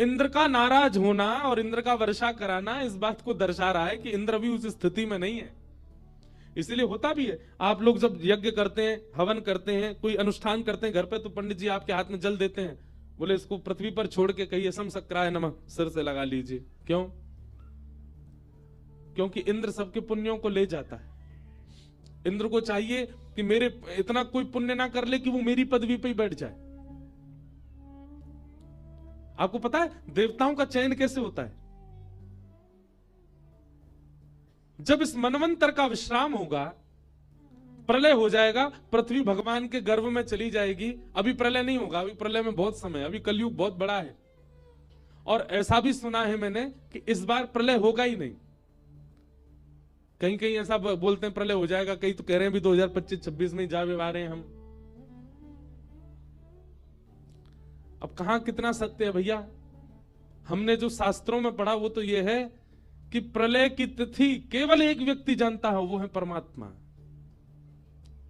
इंद्र का नाराज होना और इंद्र का वर्षा कराना इस बात को दर्शा रहा है कि इंद्र अभी उस स्थिति में नहीं है। इसीलिए होता भी है, आप लोग जब यज्ञ करते हैं, हवन करते हैं, कोई अनुष्ठान करते हैं घर पे, तो पंडित जी आपके हाथ में जल देते हैं, बोले इसको पृथ्वी पर छोड़ के कहिए सम सक्राय नमः, सिर से लगा लीजिए। क्यों? क्योंकि इंद्र सबके पुण्यों को ले जाता है। इंद्र को चाहिए कि मेरे इतना कोई पुण्य ना कर ले कि वो मेरी पदवी पे ही बैठ जाए। आपको पता है देवताओं का चयन कैसे होता है? जब इस मनवंतर का विश्राम होगा, प्रलय हो जाएगा, पृथ्वी भगवान के गर्भ में चली जाएगी। अभी प्रलय नहीं होगा, अभी प्रलय में बहुत समय, अभी कलयुग बहुत बड़ा है। और ऐसा भी सुना है मैंने कि इस बार प्रलय होगा ही नहीं। कहीं कहीं ऐसा बोलते हैं प्रलय हो जाएगा, कहीं तो कह रहे हैं भी 2025-26 में जा आ रहे हैं हम। अब कहां कितना सत्य है भैया? हमने जो शास्त्रों में पढ़ा वो तो ये है कि प्रलय की तिथि केवल एक व्यक्ति जानता है, वो है परमात्मा।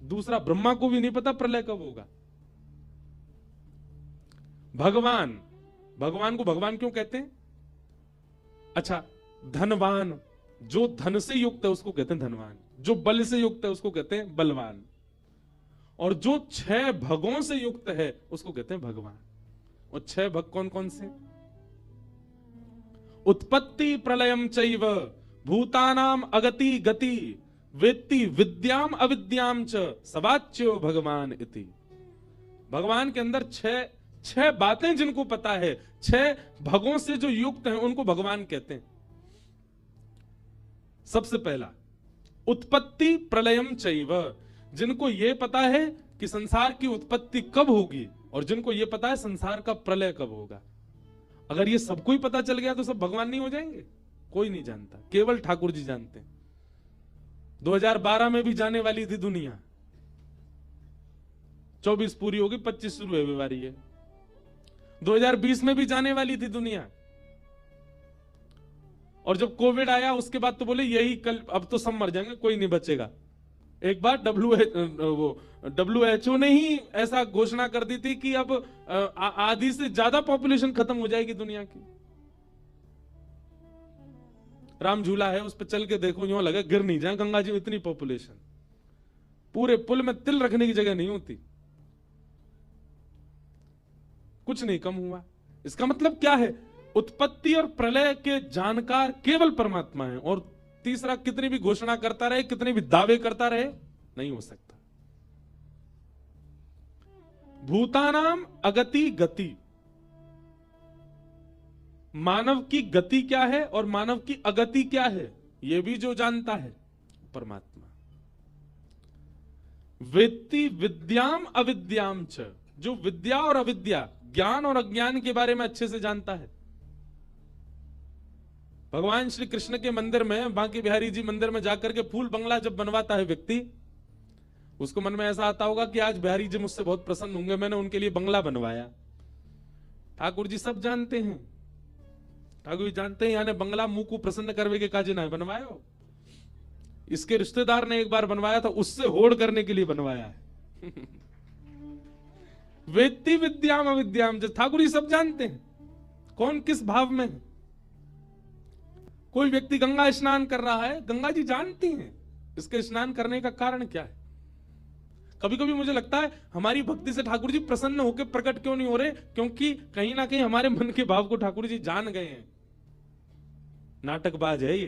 दूसरा ब्रह्मा को भी नहीं पता प्रलय कब होगा। भगवान को भगवान क्यों कहते हैं? अच्छा, धनवान, जो धन से युक्त है उसको कहते हैं धनवान, जो बल से युक्त है उसको कहते हैं बलवान, और जो 6 भगों से युक्त है उसको कहते हैं भगवान। और 6 भग कौन कौन से? उत्पत्ति प्रलयम चैव भूतानाम अगति गति वेत्ति विद्याम अविद्याम च सवाच्यो भगवान इति। भगवान के अंदर 6 बातें जिनको पता है, 6 भगों से जो युक्त हैं उनको भगवान कहते हैं। सबसे पहला उत्पत्ति प्रलयम चैव, जिनको यह पता है कि संसार की उत्पत्ति कब होगी और जिनको यह पता है संसार का प्रलय कब होगा। अगर ये सबको ही पता चल गया तो सब भगवान नहीं हो जाएंगे? कोई नहीं जानता, केवल ठाकुर जी जानते हैं। 2012 में भी जाने वाली थी दुनिया, 24 पूरी होगी, 25 शुरू है बीमारी है। 2020 में भी जाने वाली थी दुनिया, और जब कोविड आया उसके बाद तो बोले यही कल, अब तो सब मर जाएंगे, कोई नहीं बचेगा। एक बार WHO ने ही ऐसा घोषणा कर दी थी कि अब आधी से ज्यादा पॉपुलेशन खत्म हो जाएगी दुनिया की। राम झूला है, उस पर चल के देखो, यूं लगे गिर नहीं जाए गंगा जी में, इतनी पॉपुलेशन, पूरे पुल में तिल रखने की जगह नहीं होती। कुछ नहीं कम हुआ। इसका मतलब क्या है? उत्पत्ति और प्रलय के जानकार केवल परमात्मा है। और तीसरा, कितनी भी घोषणा करता रहे, कितने भी दावे करता रहे, नहीं हो सकता। भूतानाम अगति गति, मानव की गति क्या है और मानव की अगति क्या है, यह भी जो जानता है परमात्मा। वेत्ति विद्याम अविद्याम च, जो विद्या और अविद्या, ज्ञान और अज्ञान के बारे में अच्छे से जानता है। भगवान श्री कृष्ण के मंदिर में, बांके बिहारी जी मंदिर में जाकर के फूल बंगला जब बनवाता है व्यक्ति, उसको मन में ऐसा आता होगा कि आज बिहारी जी मुझसे बहुत प्रसन्न होंगे, मैंने उनके लिए बंगला बनवाया। ठाकुर जी सब जानते हैं, ठाकुर जी जानते हैं यानी बंगला मुंह को प्रसन्न करवे के काजे ना बनवाया हो। इसके रिश्तेदार ने एक बार बनवाया था, उससे होड़ करने के लिए बनवाया है। वेत्ति विद्याम अविद्याम, जो ठाकुर जी सब जानते हैं कौन किस भाव में है। कोई व्यक्ति गंगा स्नान कर रहा है, गंगा जी जानती हैं इसके स्नान करने का कारण क्या है। कभी कभी मुझे लगता है हमारी भक्ति से ठाकुर जी प्रसन्न होकर प्रकट क्यों नहीं हो रहे, क्योंकि कहीं ना कहीं हमारे मन के भाव को ठाकुर जी जान गए हैं। नाटकबाज है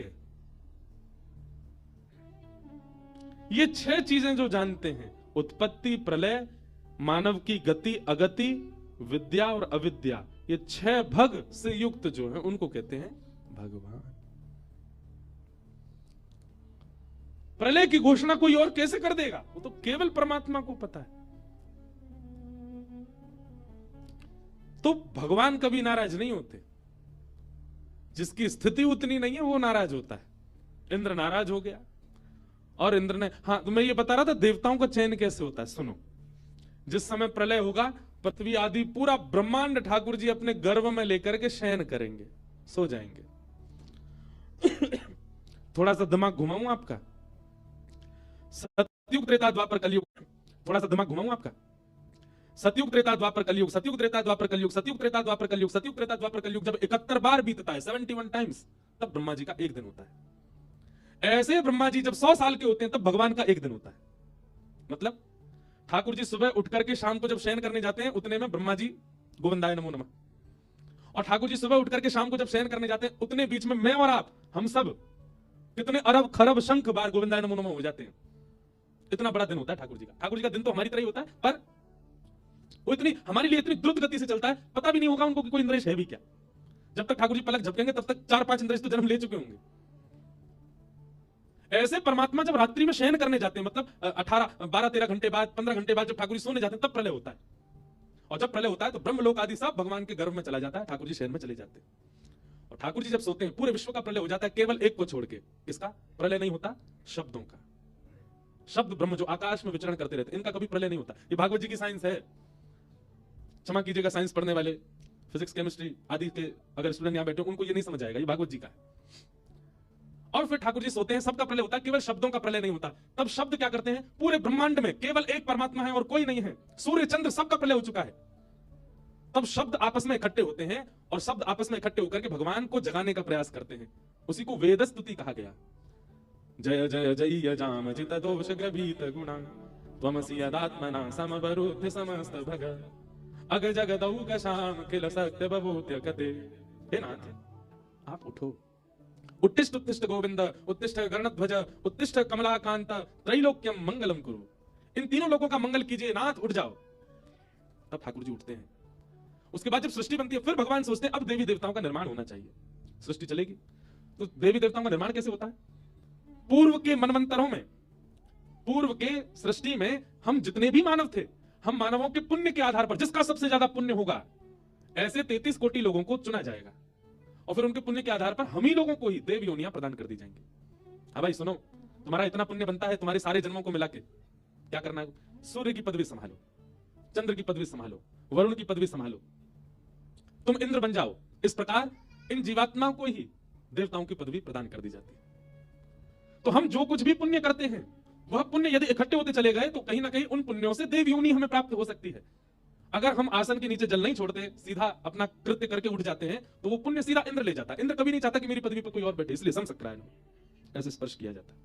ये 6 चीजें जो जानते हैं, उत्पत्ति प्रलय, मानव की गति अगति, विद्या और अविद्या, ये 6 भग से युक्त जो है उनको कहते हैं भगवान। प्रलय की घोषणा कोई और कैसे कर देगा? वो तो केवल परमात्मा को पता है। तो भगवान कभी नाराज नहीं होते। जिसकी स्थिति उतनी नहीं है वो नाराज होता है। इंद्र नाराज हो गया और इंद्र ने, हाँ तो मैं ये बता रहा था देवताओं का चयन कैसे होता है। सुनो, जिस समय प्रलय होगा, पृथ्वी आदि पूरा ब्रह्मांड ठाकुर जी अपने गर्भ में लेकर के शयन करेंगे, सो जाएंगे। थोड़ा सा दिमाग घुमाऊं आपका, सतयुग त्रेता द्वापर कलयुग, थोड़ा सा दिमाग घुमाऊं आपका। सतयुग त्रेता द्वापर कलयुग, सतयुग त्रेता द्वापर कलयुग, सतयुग त्रेता द्वापर कलयुग, सतयुग त्रेता द्वापर कलयुग जब 71 बार बीतता है, 71 टाइम्स, तब ब्रह्मा जी का एक दिन होता है। ऐसे ब्रह्मा जी जब 100 साल के होते हैं तब भगवान का एक दिन होता है। मतलब ठाकुर जी सुबह उठ करके शाम को जब शयन करने जाते हैं उतने में ब्रह्मा जी गोविंदाय नमो नमः, और ठाकुर जी सुबह उठ करके शाम को जब शयन करने जाते हैं उतने बीच में मैं और आप, हम सब कितने अरब खरब शंख बार गोविंदाय नमो नमः हो जाते हैं। इतना बड़ा दिन होता है ठाकुर जी का। ठाकुर जी का दिन तो हमारी तरह ही होता है, पर वो इतनी हमारे लिए इतनी द्रुत गति से चलता है, पता भी नहीं होगा उनको कि कोई इंद्रेश है भी क्या। जब तक ठाकुर जी पलक झपकेंगे तब तक 4-5 इंद्रेश तो जन्म ले चुके होंगे। ऐसे परमात्मा जब रात्रि में शयन करने जाते हैं, मतलब 12-13 घंटे बाद, 15 घंटे बाद जब ठाकुर जी सोने जाते हैं तब प्रलय होता है। और जब प्रलय होता है तो ब्रह्मलोक आदि सब भगवान के गर्भ में चला जाता है, ठाकुर जी शयन में चले जाते हैं। और ठाकुर जी जब सोते हैं पूरे विश्व का प्रलय हो जाता है, केवल एक को छोड़ के। किसका प्रलय नहीं होता? शब्दों का। शब्द ब्रह्म जो आकाश में विचरण करते रहते हैं, इनका कभी प्रलय नहीं होता। ये भागवत जी की साइंस है। क्षमा कीजिएगा साइंस पढ़ने वाले, फिजिक्स केमिस्ट्री आदि के अगर स्टूडेंट यहां बैठे उनको ये नहीं समझ आएगा, ये भागवत जी का है। और फिर ठाकुर जी सोते हैं, सबका प्रलय होता है, केवल शब्दों का प्रलय नहीं होता। तब शब्द क्या करते हैं? पूरे ब्रह्मांड में केवल एक परमात्मा है और कोई नहीं है, सूर्य चंद्र सबका प्रलय हो चुका है। तब शब्द आपस में इकट्ठे होते हैं और शब्द आपस में इकट्ठे होकर के भगवान को जगाने का प्रयास करते हैं। उसी को वेद स्तुति कहा गया। जय जय जय जाम जित दोष गभीत गुणा त्वमसि यदात्मना समवरुद्ध समस्त भग अग जगदौ कशाम किल सत्य बभूत्य कते। हे नाथ आप उठो, उत्तिष्ठ उत्तिष्ठ गोविंद, उत्तिष्ठ गरुड़ध्वज, उत्तिष्ठ कमलाकांत, त्रैलोक्यम मंगलम कुरु। इन तीनों लोगों का मंगल कीजिए, नाथ उठ जाओ। तब ठाकुर जी उठते हैं। उसके बाद जब सृष्टि बनती है फिर भगवान सोचते हैं अब देवी देवताओं का निर्माण होना चाहिए, सृष्टि चलेगी। तो देवी देवताओं का निर्माण कैसे होता है? पूर्व के मनवंतरों में, पूर्व के सृष्टि में हम जितने भी मानव थे, हम मानवों के पुण्य के आधार पर जिसका सबसे ज्यादा पुण्य होगा, ऐसे 33 कोटि लोगों को चुना जाएगा और फिर उनके पुण्य के आधार पर हम ही लोगों को ही देव योनियां प्रदान कर दी जाएंगी। हाँ भाई सुनो, तुम्हारा इतना पुण्य बनता है, तुम्हारे सारे जन्मों को मिला के क्या करना है? सूर्य की पदवी संभालो, चंद्र की पदवी संभालो, वरुण की पदवी संभालो, तुम इंद्र बन जाओ। इस प्रकार इन जीवात्माओं को ही देवताओं की पदवी प्रदान कर दी जाती है। तो हम जो कुछ भी पुण्य करते हैं वह पुण्य यदि इकट्ठे होते चले गए तो कहीं ना कहीं उन पुण्यों से देव योनि हमें प्राप्त हो सकती है। अगर हम आसन के नीचे जल नहीं छोड़ते, सीधा अपना कृत्य करके उठ जाते हैं, तो वो पुण्य सीधा इंद्र ले जाता है। इंद्र कभी नहीं चाहता कि मेरी पदवी पर कोई और बैठे, इसलिए संसक्रायण ऐसे स्पर्श किया जाता है।